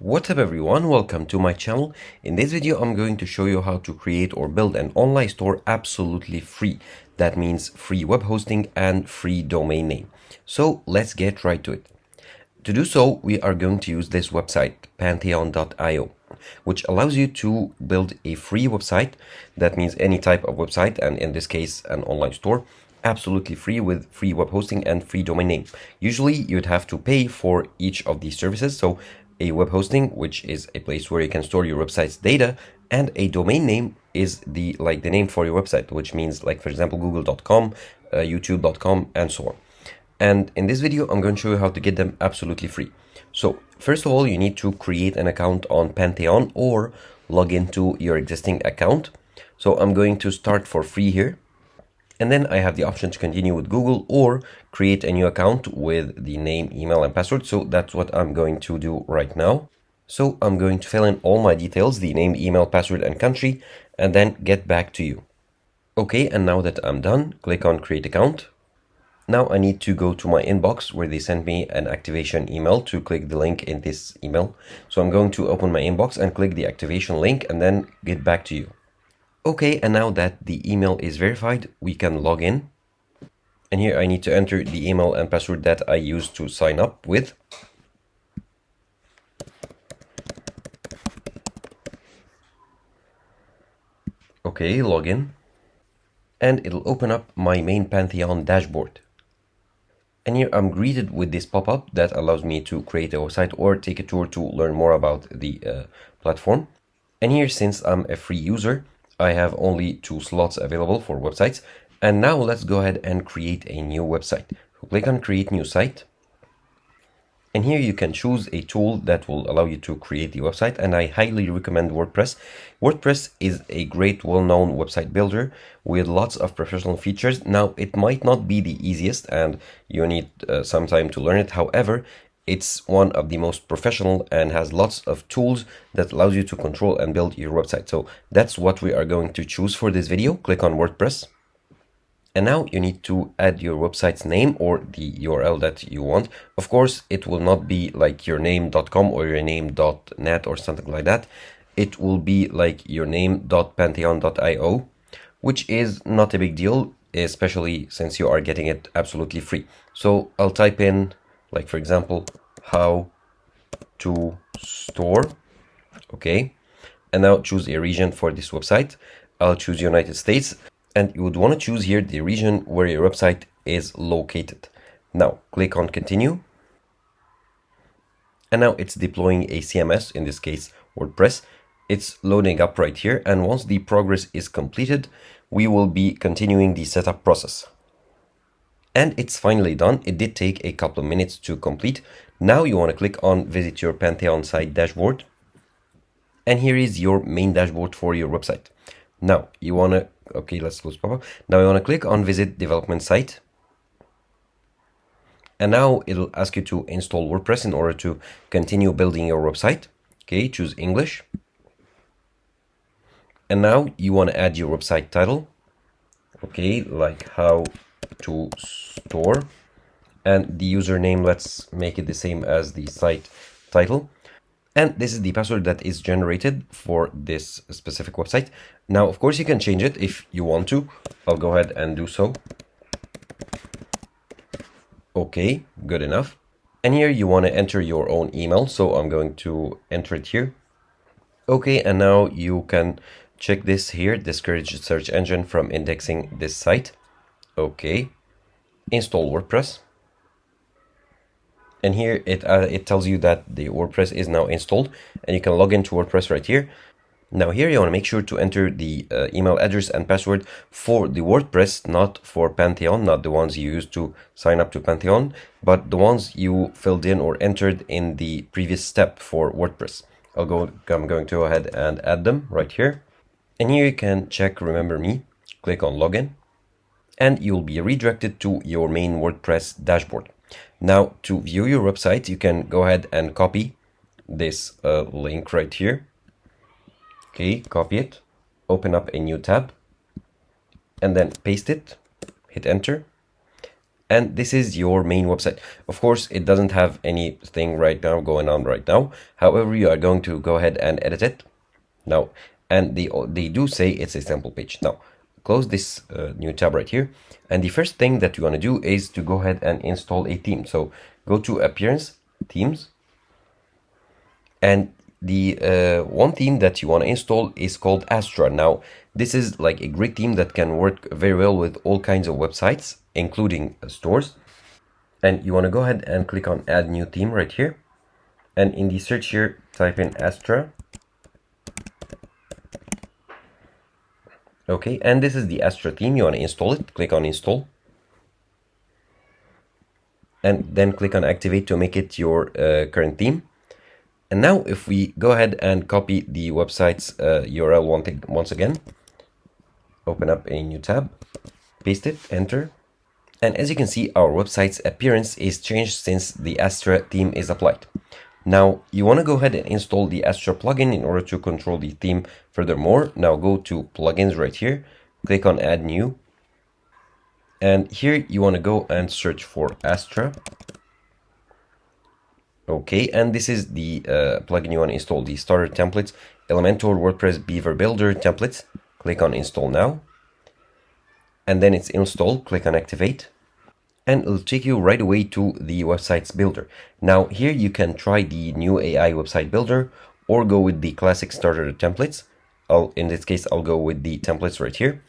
What's up everyone, welcome to my channel. In this video I'm going to show you how to create or build an online store absolutely free. That means free web hosting and free domain name. So let's get right to it. To do so, we are going to use this website, pantheon.io, which allows you to build a free website. That means any type of website, and in this case an online store, absolutely free with free web hosting and free domain name. Usually you'd have to pay for each of these services. So a web hosting, which is a place where you can store your website's data, and a domain name is the name for your website, which means like, for example, google.com, youtube.com, and so on. And in this video, I'm going to show you how to get them absolutely free. So first of all, you need to create an account on Pantheon or log into your existing account. So I'm going to start for free here. And then I have the option to continue with Google or create a new account with the name, email, and password. So that's what I'm going to do right now. So I'm going to fill in all my details, the name, email, password, and country, and then get back to you. Okay, and now that I'm done, click on create account. Now I need to go to my inbox where they sent me an activation email to click the link in this email. So I'm going to open my inbox and click the activation link and then get back to you. Okay, and now that the email is verified, we can log in. And here I need to enter the email and password that I used to sign up with. Okay, log in. And it'll open up my main Pantheon dashboard. And here I'm greeted with this pop-up that allows me to create a website or take a tour to learn more about the platform. And here, since I'm a free user, I have only 2 slots available for websites. And now let's go ahead and create a new website. So click on create new site. And here you can choose a tool that will allow you to create the website. And I highly recommend WordPress. WordPress is a great, well-known website builder with lots of professional features. Now, it might not be the easiest and you need some time to learn it. However, it's one of the most professional and has lots of tools that allows you to control and build your website. So that's what we are going to choose for this video. Click on WordPress. And now you need to add your website's name or the URL that you want. Of course, it will not be like yourname.com or yourname.net or something like that. It will be like yourname.pantheon.io, which is not a big deal, especially since you are getting it absolutely free. So I'll type in, like, for example, how to store. Okay. And now choose a region for this website. I'll choose United States. And you would want to choose here the region where your website is located. Now click on continue. And now it's deploying a CMS, in this case WordPress. It's loading up right here. And once the progress is completed, we will be continuing the setup process. And it's finally done. It did take a couple of minutes to complete. Now you want to click on visit your Pantheon site dashboard. And here is your main dashboard for your website. Now you want to, okay, let's close pop-up. Now you want to click on visit development site. And now it'll ask you to install WordPress in order to continue building your website. Okay, choose English. And now you want to add your website title. Okay, like how to store. And the username, let's make it the same as the site title. And this is the password that is generated for this specific website. Now, of course, you can change it if you want to. I'll go ahead and do so. Okay, good enough. And here you want to enter your own email. So I'm going to enter it here. Okay, and now you can check this here, discourage search engine from indexing this site. Okay, install WordPress. And here it tells you that the WordPress is now installed and you can log into WordPress right here. Now here you want to make sure to enter the email address and password for the WordPress, not for Pantheon, not the ones you used to sign up to Pantheon, but the ones you filled in or entered in the previous step for WordPress. I'm going to go ahead and add them right here. And here you can check Remember Me, click on Login, and you'll be redirected to your main WordPress dashboard. Now, to view your website, you can go ahead and copy this link right here. Okay, copy it, open up a new tab, and then paste it, hit enter. And this is your main website. Of course, it doesn't have anything right now going on right now. However, you are going to go ahead and edit it now. And they do say it's a sample page. Now, close this new tab right here. And the first thing that you want to do is to go ahead and install a theme. So go to Appearance, Themes. And the one theme that you want to install is called Astra. Now, this is like a great theme that can work very well with all kinds of websites, including stores. And you want to go ahead and click on Add New Theme right here. And in the search here, type in Astra. Okay, and this is the Astra theme. You want to install it. Click on Install. And then click on Activate to make it your current theme. And now if we go ahead and copy the website's URL once again, open up a new tab, paste it, enter. And as you can see, our website's appearance is changed since the Astra theme is applied. Now you want to go ahead and install the Astra plugin in order to control the theme furthermore. Now go to plugins right here, click on add new. And here you want to go and search for Astra. Okay, and this is the plugin you want to install, the starter templates, Elementor, WordPress, Beaver Builder templates. Click on install now. And then it's installed, click on activate. And it'll take you right away to the website's builder. Now here you can try the new AI website builder or go with the classic starter templates. In this case, I'll go with the templates right here.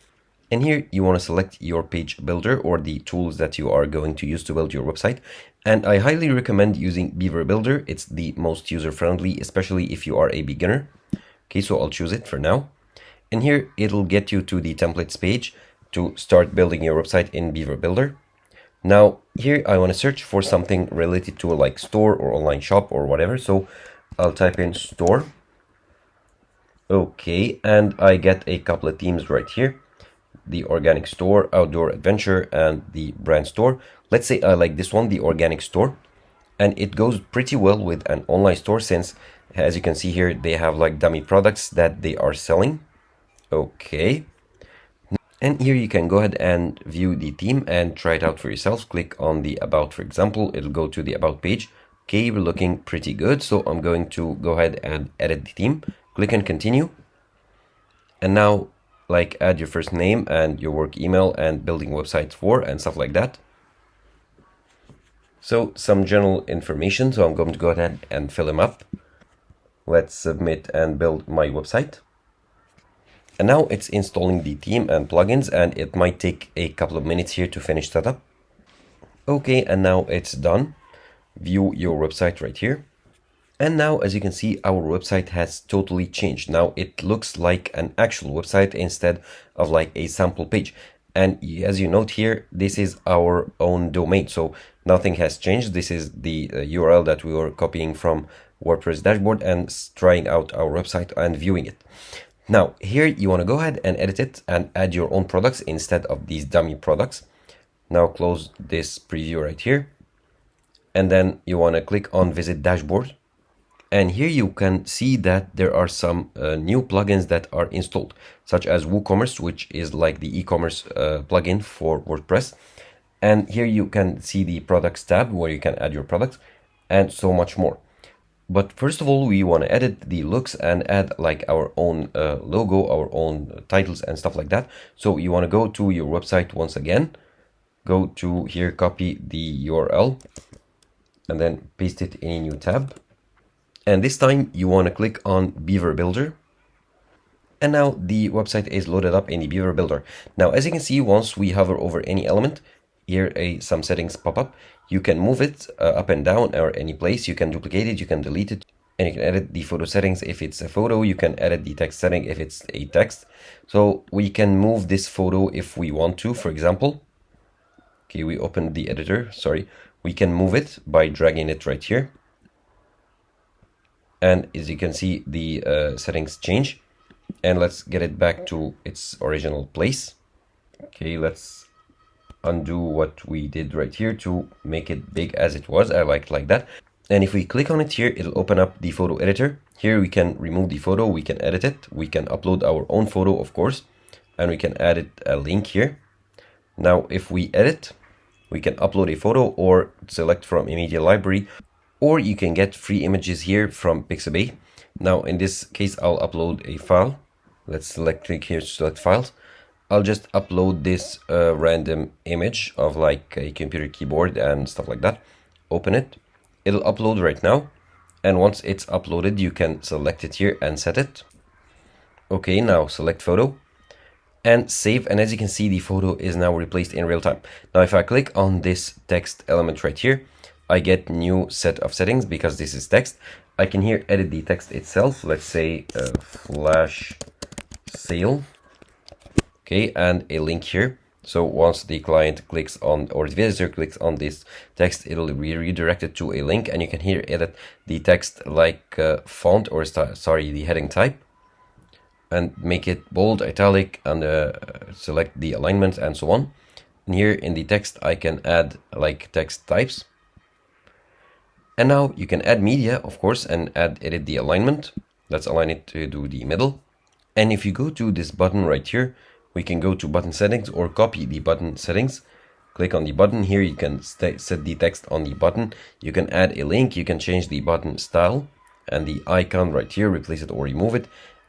And here you want to select your page builder or the tools that you are going to use to build your website. And I highly recommend using Beaver Builder. It's the most user-friendly, especially if you are a beginner. Okay, so I'll choose it for now. And here it'll get you to the templates page to start building your website in Beaver Builder. Now here I want to search for something related to like store or online shop or whatever. So I'll type in store. Okay, and I get a couple of themes right here. The organic store, outdoor adventure, and the brand store. Let's say I like this one, the organic store. And it goes pretty well with an online store since, as you can see here, they have like dummy products that they are selling. Okay. And here you can go ahead and view the theme and try it out for yourself. Click on the about, for example, it'll go to the about page. Okay, we're looking pretty good. So I'm going to go ahead and edit the theme. Click on continue. And now like add your first name and your work email and building websites for and stuff like that. So some general information. So I'm going to go ahead and fill them up. Let's submit and build my website. And now it's installing the theme and plugins, and it might take a couple of minutes here to finish setup. Okay, and now it's done. View your website right here. And now, as you can see, our website has totally changed. Now it looks like an actual website instead of like a sample page. And as you note here, this is our own domain. So nothing has changed. This is the URL that we were copying from WordPress dashboard and trying out our website and viewing it. Now here you want to go ahead and edit it and add your own products instead of these dummy products. Now close this preview right here. And then you want to click on visit dashboard. And here you can see that there are some new plugins that are installed, such as WooCommerce, which is like the e-commerce plugin for WordPress. And here you can see the products tab where you can add your products and so much more. But first of all, we want to edit the looks and add like our own logo, our own titles and stuff like that. So you want to go to your website once again, go to here, copy the URL and then paste it in a new tab. And this time you want to click on Beaver Builder. And now the website is loaded up in the Beaver Builder. Now, as you can see, once we hover over any element, here some settings pop up. You can move it up and down or any place. You can duplicate it, you can delete it, and you can edit the photo settings if it's a photo. You can edit the text setting if it's a text. So we can move this photo if we want to, for example. Okay, we opened the editor, sorry. We can move it by dragging it right here. And as you can see, the settings change. And let's get it back to its original place. Okay, let's undo what we did right here to make it big as it was. I like that. And if we click on it here, it'll open up the photo editor. Here we can remove the photo, we can edit it, we can upload our own photo, of course, and we can add it a link here. Now, if we edit, we can upload a photo or select from a media library, or you can get free images here from Pixabay. Now in this case, I'll upload a file. Let's click here to select files. I'll just upload this random image of like a computer keyboard and stuff like that. Open it. It'll upload right now. And once it's uploaded, you can select it here and set it. Okay, now select photo and save. And as you can see, the photo is now replaced in real time. Now, if I click on this text element right here, I get new set of settings because this is text. I can here edit the text itself. Let's say flash sale. Okay, and a link here. So once the client clicks on, or the visitor clicks on this text, it'll be redirected to a link, and you can here edit the text like font, or the heading type, and make it bold, italic, and select the alignment and so on. And here in the text, I can add like text types. And now you can add media, of course, and edit the alignment. Let's align it to do the middle. And if you go to this button right here, we can go to button settings or copy the button settings. Click on the button. Here you can set the text on the button. You can add a link. You can change the button style and the icon right here, replace it or remove it.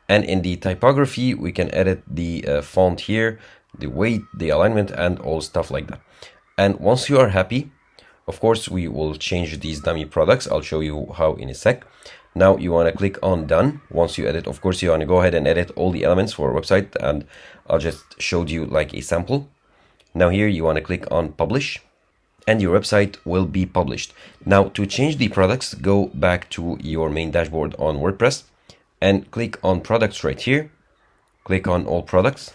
And in the typography, we can edit the font here, the weight, the alignment, and all stuff like that. And once you are happy, of course, we will change these dummy products. I'll show you how in a sec. Now you want to click on done. Once you edit, of course, you want to go ahead and edit all the elements for a website, and I'll just show you like a sample. Now here you want to click on publish, and your website will be published. Now to change the products, go back to your main dashboard on WordPress and click on products right here. Click on all products.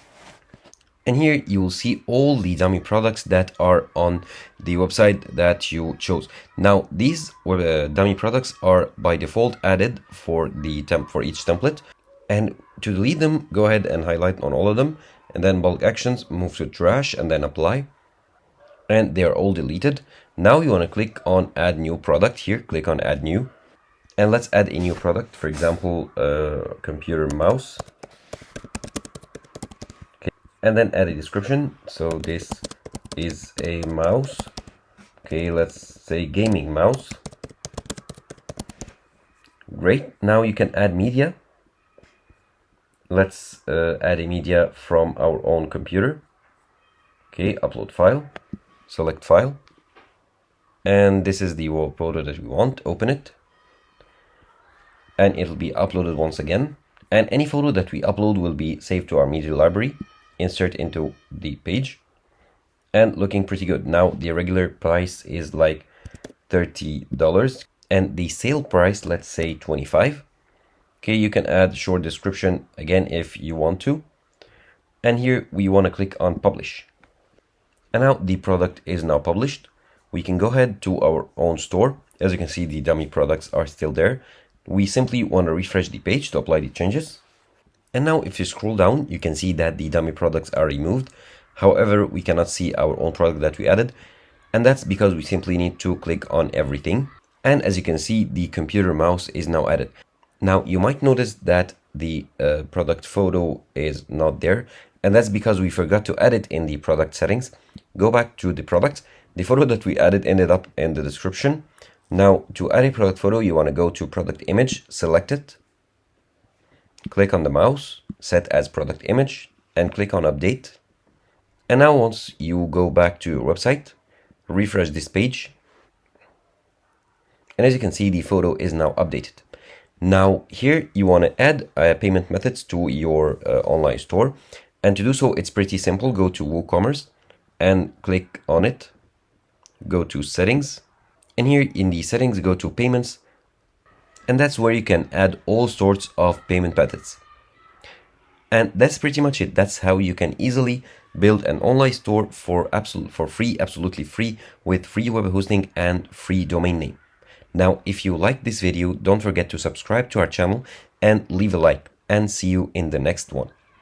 And here you will see all the dummy products that are on the website that you chose. Now these dummy products are by default added for each template. And to delete them, go ahead and highlight on all of them, and then bulk actions, move to trash, and then apply. And they are all deleted. Now you want to click on add new product here. Click on add new, and let's add a new product. For example, computer mouse. And then add a description. So this is a mouse. Okay, let's say gaming mouse. Great. Now you can add media. Let's add a media from our own computer. Okay, upload file. Select file. And this is the photo that we want. Open it. And it'll be uploaded once again. And any photo that we upload will be saved to our media library. Insert into the page, and looking pretty good. Now the regular price is like $30, and the sale price, let's say 25. Okay, you can add short description again if you want to. And here we want to click on publish. And now the product is now published. We can go ahead to our own store. As you can see, the dummy products are still there. We simply want to refresh the page to apply the changes. And now if you scroll down, you can see that the dummy products are removed. However, we cannot see our own product that we added. And that's because we simply need to click on everything. And as you can see, the computer mouse is now added. Now you might notice that the product photo is not there. And that's because we forgot to add it in the product settings. Go back to the product. The photo that we added ended up in the description. Now to add a product photo, you want to go to product image, select it. Click on the mouse, set as product image, and click on update. And now once you go back to your website, refresh this page. And as you can see, the photo is now updated. Now here you want to add payment methods to your online store. And to do so, it's pretty simple. Go to Ecommerce and click on it. Go to settings. And here in the settings, go to payments. And that's where you can add all sorts of payment methods. And that's pretty much it. That's how you can easily build an online store for free, absolutely free, with free web hosting and free domain name. Now, if you like this video, don't forget to subscribe to our channel and leave a like, and see you in the next one.